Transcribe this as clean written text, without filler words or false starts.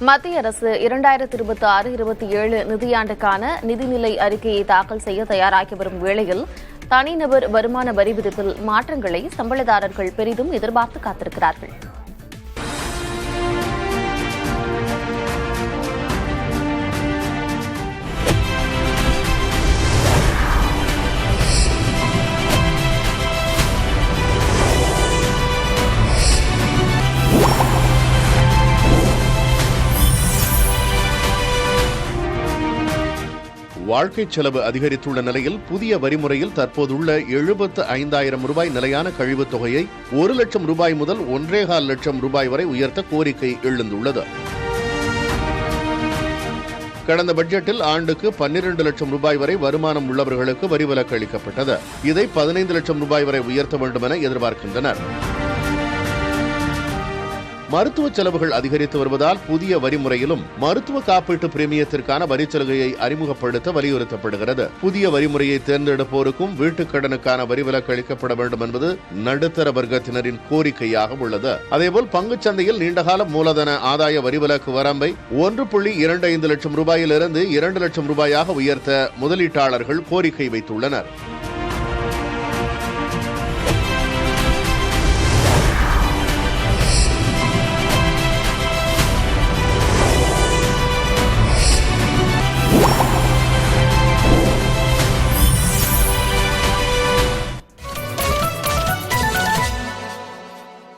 மத்திய அரசு 2026-27 நிதியாண்டுக்கான நிதிநிலை அறிக்கையை தாக்கல் செய்ய தயாராகி வரும் வேளையில் தனிநபர் வருமான வரி விதிப்பில் மாற்றங்களை சம்பளதாரர்கள் பெரிதும் எதிர்பார்த்து காத்திருக்கிறார்கள். வாழ்க்கை செலவு அதிகரித்துள்ள நிலையில் புதிய வரிமுறையில் தற்போதுள்ள 75,000 ரூபாய் நிலையான கழிவுத் தொகையை 1 லட்சம் ரூபாய் முதல் 1.25 லட்சம் ரூபாய் வரை உயர்த்த கோரிக்கை எழுந்துள்ளது. கடந்த பட்ஜெட்டில் ஆண்டுக்கு 12 லட்சம் ரூபாய் வரை வருமானம் உள்ளவர்களுக்கு வரி விலக்கு அளிக்கப்பட்டது. இதை 15 லட்சம் ரூபாய் வரை உயர்த்த வேண்டும் என எதிர்பார்க்கின்றனர். மருத்துவ செலவுகள் அதிகரித்து வருவதால் புதிய வரிமுறையிலும் மருத்துவ காப்பீட்டு பிரீமியத்திற்கான வரிச்சலுகையை அறிமுகப்படுத்த வலியுறுத்தப்படுகிறது. புதிய வரிமுறையை தேர்ந்தெடுப்போருக்கும் வீட்டுக் கடனுக்கான வரி விலக்கு அளிக்கப்பட வேண்டும் என்பது நடுத்தர வர்க்கத்தினரின் கோரிக்கையாக உள்ளது. அதேபோல் பங்குச்சந்தையில் நீண்டகால மூலதன ஆதாய வரி விலக்கு வரம்பை 1.25 லட்சம் ரூபாயிலிருந்து 2 லட்சம் ரூபாயாக உயர்த்த முதலீட்டாளர்கள் கோரிக்கை வைத்துள்ளனர்.